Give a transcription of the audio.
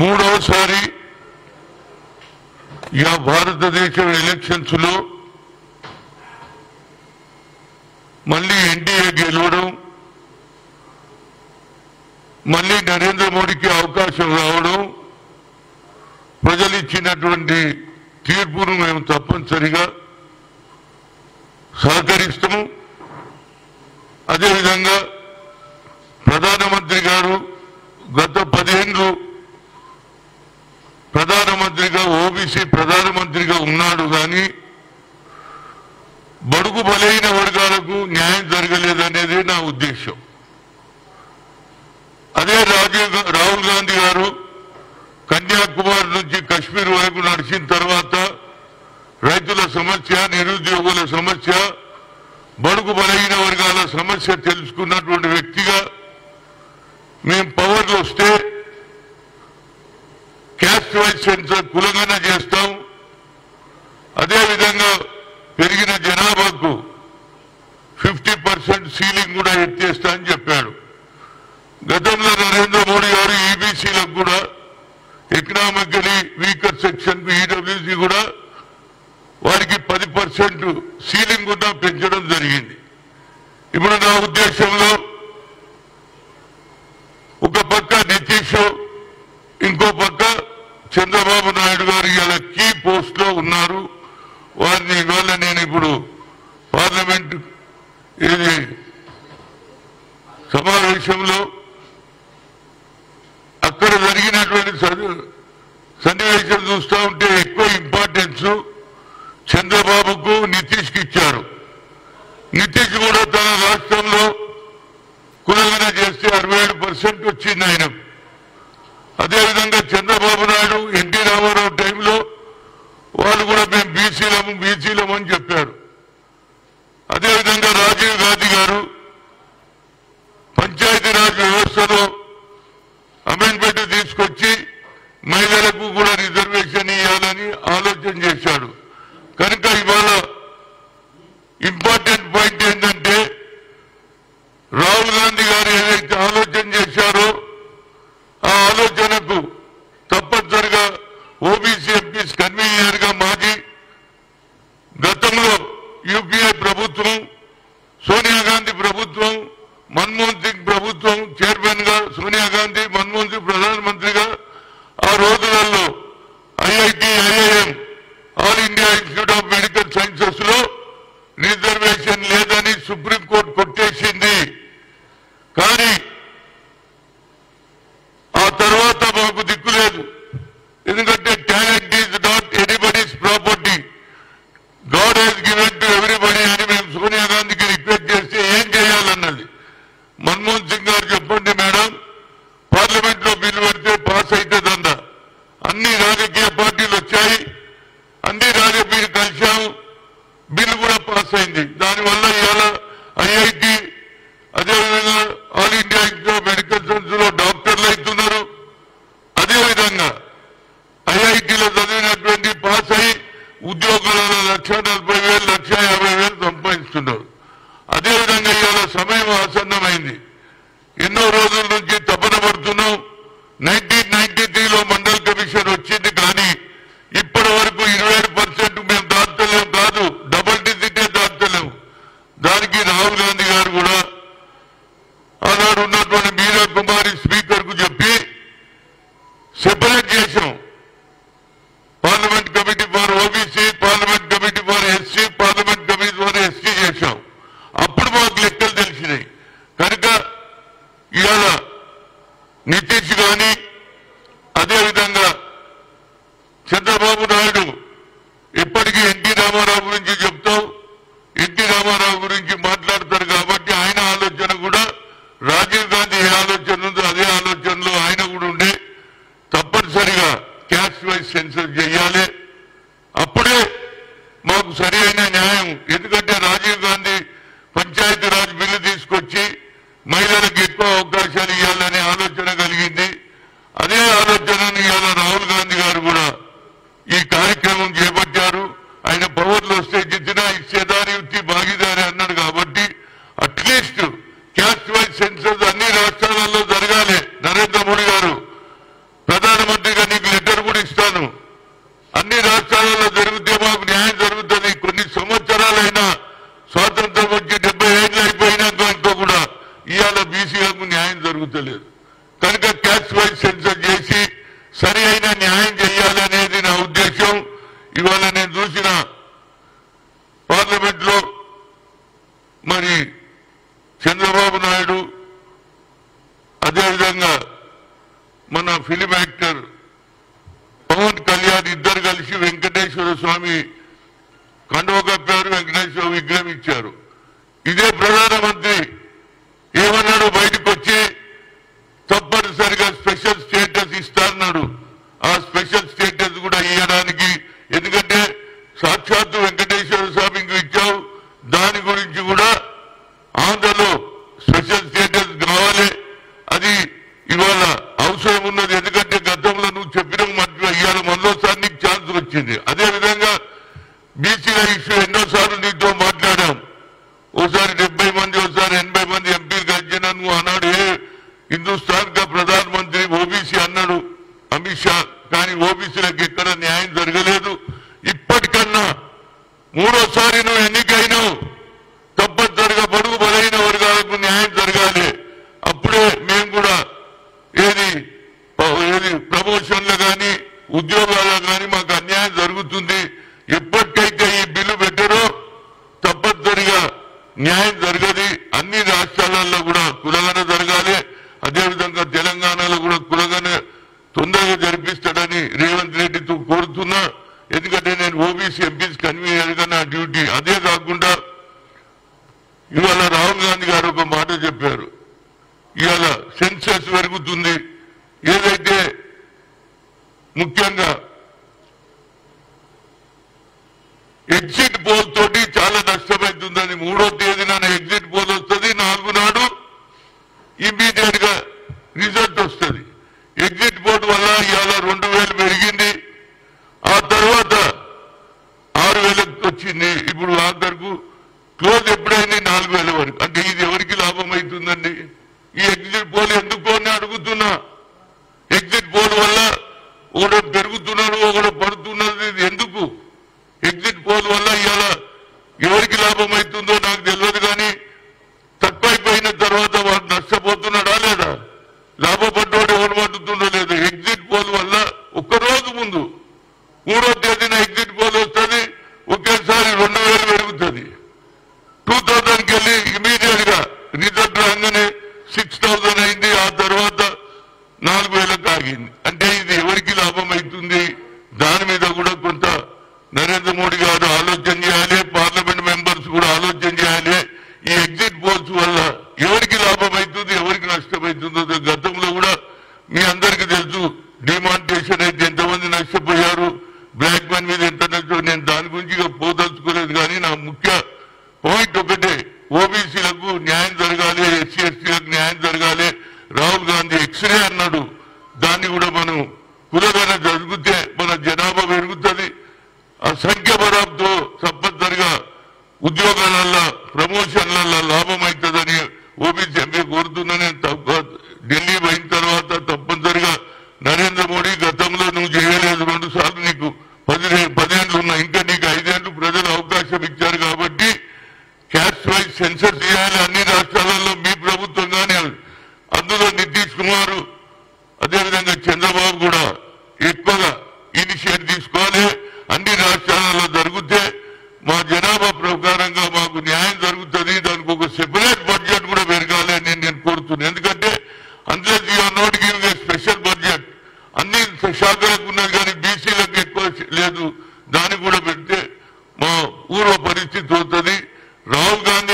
మూడవసారి భారతదేశం ఎలక్షన్స్ లో మళ్ళీ ఎన్డీఏ గెలవడం, మళ్ళీ నరేంద్ర మోడీకి అవకాశం రావడం, ప్రజలు ఇచ్చినటువంటి తీర్పును మేము తప్పనిసరిగా సహకరిస్తాము. అదేవిధంగా ప్రధానమంత్రి గారు గత 10 ఏళ్ళు ప్రధానమంత్రిగా ఓబీసీ ప్రధానమంత్రిగా ఉన్నాడు, కానీ బడుగు బలైన వర్గాలకు న్యాయం జరగలేదనేది నా ఉద్దేశం. అదే రాహుల్ గాంధీ గారు కన్యాకుమారి నుంచి కశ్మీర్ వరకు నడిచిన తర్వాత రైతుల సమస్య, నిరుద్యోగుల సమస్య, బడుగు బలైన వర్గాల సమస్య తెలుసుకున్నటువంటి వ్యక్తిగా మేము పవర్లో వస్తే క్యాస్ట్ వైజ్ సెన్సర్ కులగణన చేస్తాం, అదేవిధంగా పెరిగిన జనాభాకు 50% సీలింగ్ కూడా ఎత్తేస్తా అని చెప్పాడు. గతంలో నరేంద్ర మోడీ గారు ఈబీసీలకు కూడా ఎకనామికలీ వీకర్ సెక్షన్ ఈడబ్ల్యూసీ కూడా వారికి 10% సీలింగ్ కూడా పెంచడం జరిగింది. ఇప్పుడు నా ఉద్దేశంలో ఒక పక్క నితీష్, ఇంకో పక్క చంద్రబాబు నాయుడు గారు ఇలా కీ పోస్ట్ లో ఉన్నారు. వారిని ఇవాళ నేను ఇప్పుడు పార్లమెంట్ సమావేశంలో అక్కడ జరిగినటువంటి సన్నివేశం చూస్తూ ఉంటే ఎక్కువ ఇంపార్టెన్స్ చంద్రబాబుకు నితీష్కి ఇచ్చారు. నితీష్ కూడా తన రాష్ట్రంలో కులగణన చేస్తే 67% వచ్చింది ఆయన. అదేవిధంగా చంద్రబాబు నాయుడు ఎన్టీ రామారావు టైంలో వాళ్ళు కూడా మేము బీసీలము అని చెప్పారు. అదేవిధంగా రాజీవ్ గాంధీ గారు పంచాయతీరాజ్ వ్యవస్థలో అమెండ్మెంట్ తీసుకొచ్చి మహిళలకు కూడా రిజర్వేషన్ ఇవ్వాలని ఆలోచన చేశాడు. కనుక ఇవాళ ఇంపార్టెంట్ పాయింట్ ఏంటంటే రాహుల్ గాంధీ గారు ఏదైతే ఆలోచన చేశారో ఆ ఆలోచనకు తప్పనిసరిగా ఓబీసీ ఎంపీస్ కన్వీనర్ గా మాజీ గతంలో యూపీఏ ప్రభుత్వం, సోనియా గాంధీ ప్రభుత్వం, మన్మోహన్ సింగ్ ప్రభుత్వం చైర్మన్ గా సోనియా గాంధీ, మన్మోహన్ సింగ్ ప్రధానమంత్రిగా ఆ రోజులలో IIT, IIM, All India Institute of Medical Sciences లో రిజర్వేషన్ లేదని సుప్రీంకోర్టు కొట్టేసింది. కానీ ఆ తర్వాత మాకు దిక్కు లేదు. ఎందుకంటే talent is not anybody's property, God has given to everybody అని మేము సోనియా గాంధీకి రిక్వెస్ట్ చేస్తే ఏం చేయాలన్నది. మన్మోహన్ సింగ్ గారు చెప్పండి మేడం, పార్లమెంట్ లో బిల్లు పెడితే పాస్ అవుతుందంట. అన్ని రాజకీయ పార్టీలు వచ్చాయి, అన్ని రాజకీయ కలిశాము, బిల్లు కూడా పాస్ అయింది. దానివల్ల ఇవాళ ఐఐటి, అదేవిధంగా all India Institute of medical science లో డాక్టర్లు అవుతున్నారు. అదేవిధంగా ఐఐటిలో చదివినటువంటి పాస్ అయ్యి ఉద్యోగాలలో 1,40,000, 1,50,000 సంపాదిస్తున్నారు. అదేవిధంగా ఇవాళ సమయం ఆసన్నమైంది. ఎన్నో రోజుల నుంచి తపన పడుతున్నాం. 1993లో మండల్ కమిషన్ వచ్చింది, కానీ ఇప్పటి వరకు 27% మేము దాటలేము, కాదు డబుల్ డిజిటే దాటలేము. దానికి రాహుల్ గాంధీ గారు కూడా ఆనాడు ఉన్నటువంటి మీరా కుమారి స్పీకర్ కు చెప్పి సెపరేట్ చేశాం. Parliament committee for OBC, parliament committee for SC, parliament committee for ST చేశాం. అప్పుడు మాకు లెక్కలు తెలిసినాయి. కనుక ఇవాళ నితీష్ గాని, అదేవిధంగా చంద్రబాబు నాయుడు ఇప్పటికీ ఎన్టీ రామారావు గురించి చెప్తావు, ఎన్టీ రామారావు గురించి మాట్లాడతారు. కాబట్టి ఆయన ఆలోచన కూడా రాజీవ్ గాంధీ ఏ ఆలోచన ఉందో అదే ఆలోచనలో ఆయన కూడా ఉండే తప్పనిసరిగా క్యాస్ట్ వైజ్ సెన్సర్ చేయాలి. అప్పుడే మాకు సరి అయిన న్యాయం. ఎందుకంటే రాజీవ్ గాంధీ పంచాయతీరాజ్ బిల్లు తీసుకొచ్చి మహిళలకు ఎక్కువ అవకాశాలు ఇవ్వాలనే ఆలోచన కలిగింది. అదే ఆలోచనను ఇవాళ రాహుల్ గాంధీ గారు కూడా ఈ కార్యక్రమం చేపట్టారు. ఆయన పవర్లో వస్తే జితనా ఇచ్చేదారి ఉత్తి భాగీదారి అన్నాడు. కాబట్టి అట్లీస్ట్ క్యాస్ట్ వైజ్ సెన్సస్ అన్ని రాష్ట్రాలలో జరగాలి. నరేంద్ర మోడీ గారు ప్రధానమంత్రి ప్రధానమంత్రిగా నీకు లెటర్ కూడా ఇస్తాను. అన్ని రాష్ట్రాలలో జరిగితే మాకు న్యాయం జరుగుతుంది. కొన్ని సంవత్సరాలైనా స్వాతంత్రం వచ్చి 70 ఏళ్ళు అయిపోయినాక కూడా ఇవాళ బీసీలకు న్యాయం జరుగుతలేదు. కనుక క్యాస్ట్ వైజ్ సెన్సస్ చేసి సరి అయిన న్యాయం చేయాలనేది నా ఉద్దేశం. ఇవాళ నేను చూసిన పార్లమెంట్ లో మరి చంద్రబాబు నాయుడు అదేవిధంగా మన ఫిలిం యాక్టర్ పవన్ కళ్యాణ్ ఇద్దరు కలిసి వెంకటేశ్వర స్వామి కండువ కప్పారు, వెంకటేశ్వర విగ్రహం ఇచ్చారు. ఇదే ప్రధానమంత్రి ఏమన్నాడు, బయటకు వచ్చి తప్పనిసరిగా స్పెషల్ స్టేటస్ ఇస్తాన్నాడు. ఆ స్పెషల్ స్టేటస్ కూడా ఇవ్వడానికి, ఎందుకంటే సాక్షాత్తు వెంకటేశ్వర స్వామికి ఇచ్చావు, దాని గురించి కూడా ఆంధ్రలో స్పెషల్ స్టేటస్ కావాలి. అది ఇవాళ అవసరం ఉన్నది. ఎందుకంటే గతంలో నువ్వు చెప్పిన మధ్య ఇవాళ మరోసారి నీకు ఛాన్స్ వచ్చింది. అదేవిధంగా బీసీల ఇష్యూ ఎన్నోసార్లు నీతో మాట్లాడాం. ఓసారి 70 మంది, ఓసారి 80 మంది ఎంపీలు కలిసిన నువ్వు అన్నాడు హిందుస్థాన్ కా ప్రధానమంత్రి ఓబీసీ అన్నాడు అమిత్ షా. కానీ ఓబీసీలకు ఎక్కడ న్యాయం జరగలేదు. ఇప్పటికన్నా మూడోసారి నువ్వు ఎన్నికైనావు, తప్పనిసరిగా బడుగు బలైన వర్గాలకు న్యాయం జరగాలి. అప్పుడే మేము కూడా ఏది ప్రమోషన్లు కానీ ఉద్యోగాలు కానీ మాకు అన్యాయం జరుగుతుంది. ఎప్పటికైతే ఈ బిల్లు పెట్టారో తప్పనిసరిగా న్యాయం జరగది. అన్ని రాష్ట్రాలలో కూడా కులగన జరగాలి. అదేవిధంగా తెలంగాణలో కూడా కులగన తొందరగా జరిపిస్తాడని రేవంత్ రెడ్డితో కోరుతున్నా. ఎందుకంటే నేను ఓబీసీ ఎంపీస్ కన్వీనర్గా నా డ్యూటీ. అదే కాకుండా ఇవాళ రాహుల్ గాంధీ గారు ఒక మాట చెప్పారు. ఇవాళ సెన్సస్ పెరుగుతుంది, ఏదైతే ముఖ్యంగా ఎగ్జిట్ పోల్ తోటి చాలా నష్టమవుతుందని. 3వ తేదీన ఎగ్జిట్ పోల్ వస్తుంది, 4 నాడు ఇమ్మీడియట్ గా రిజల్ట్ వస్తుంది. ఎగ్జిట్ పోల్ వల్ల ఇవాళ 2000 పెరిగింది, ఆ తర్వాత 6000 వచ్చింది. ఇప్పుడు ఆఖరుకు క్లోజ్ ఎప్పుడైంది 4000 వరకు. అంటే ఇది ఎవరికి లాభం అవుతుందండి? ఈ ఎగ్జిట్ పోల్ ఎందుకు అని అడుగుతున్నా. ఎగ్జిట్ పోల్ వల్ల ఒకడు పెరుగుతున్నాడు, ఒకడు పడుతున్నది. ఇది ఎందుకు? ఎగ్జిట్ పోల్ వల్ల ఇవాళ ఎవరికి లాభం అవుతుందో నాకు తెలియదు. కానీ తక్కువైపోయిన తర్వాత వాడు నష్టపోతున్నాడా లేదా? లాభపడ్డవాడు ఎవరు పడుతుండో లేదు. ఎగ్జిట్ పోల్ వల్ల ఒక్కరోజు ముందు 3వ తేదీన ఎగ్జిట్ పోల్ వస్తుంది, ఒకేసారి 2000 పెరుగుతుంది. 2000కి వెళ్ళి ఇమీడియట్ గా రిజల్ట్ రాగానే 6000 అయింది, ఆ తర్వాత 4000కి ఆగింది. అంటే ఇది ఎవరికి లాభం అవుతుంది? దాని మీద కూడా కొంత నరేంద్ర మోడీ గారు ఆలోచన చేయాలి, పార్లమెంట్ మెంబర్స్ కూడా ఆలోచన చేయాలి. ఈ ఎగ్జిట్ పోల్స్ వల్ల ఎవరికి లాభం అవుతుంది, ఎవరికి నష్టం అవుతుందో. గతంలో కూడా మీ అందరికీ తెలుసు, డిమానిటేషన్ అయితే ఎంతమంది నష్టపోయారు, బ్లాక్ మనీ మీద ఎంత నష్టం. నేను దాని గురించి పోదలుచుకోలేదు. కానీ నా ముఖ్య పాయింట్ ఒకటే, ఓబీసీలకు న్యాయం జరగాలి, ఎస్సీ ఎస్టీలకు న్యాయం జరగాలి. రాహుల్ గాంధీ ఎక్స్రే అన్నాడు, దాన్ని కూడా మనం కులగన జరిగితే మన జనాభా పెరుగుతుంది. ఆ సంఖ్య బరాబుతో తప్పనిసరిగా ఉద్యోగాలలో ప్రమోషన్లలో లాభం అవుతుందని ఓబీసీ ఎంపీ కోరుతున్నా. నేను ఢిల్లీ పోయిన తర్వాత తప్పనిసరిగా నరేంద్ర మోడీ గతంలో నువ్వు చేయలేదు, 2 సార్లు నీకు 10 ఏళ్ళు ఉన్నా, ఇంకా నీకు 5 ఏళ్ళు ప్రజలు అవకాశం ఇచ్చారు. కాబట్టి క్యాస్ట్ వైజ్ సెన్సస్ చేయాలి అన్ని రాష్ట్రాలలో. మీ ప్రభుత్వం కానీ అందులో నితీష్ కుమార్ అదేవిధంగా చంద్రబాబు కూడా ఎక్కువగా ఇనిషియేటివ్ తీసుకోవాలి. అన్ని రాష్ట్రాలలో జరిగితే మా జనాభా ప్రకారంగా మాకు న్యాయం జరుగుతుంది. దానికి ఒక సెపరేట్ బడ్జెట్ కూడా పెరగాలి అని నేను కోరుతున్నాను. ఎందుకంటే అందులో you are not giving a special budget. అన్ని శాఖలకు ఉన్నది కానీ బీసీలకు ఎక్కువ లేదు. దాన్ని కూడా పెడితే మా పూర్వ పరిస్థితి అవుతుంది. రాహుల్ గాంధీ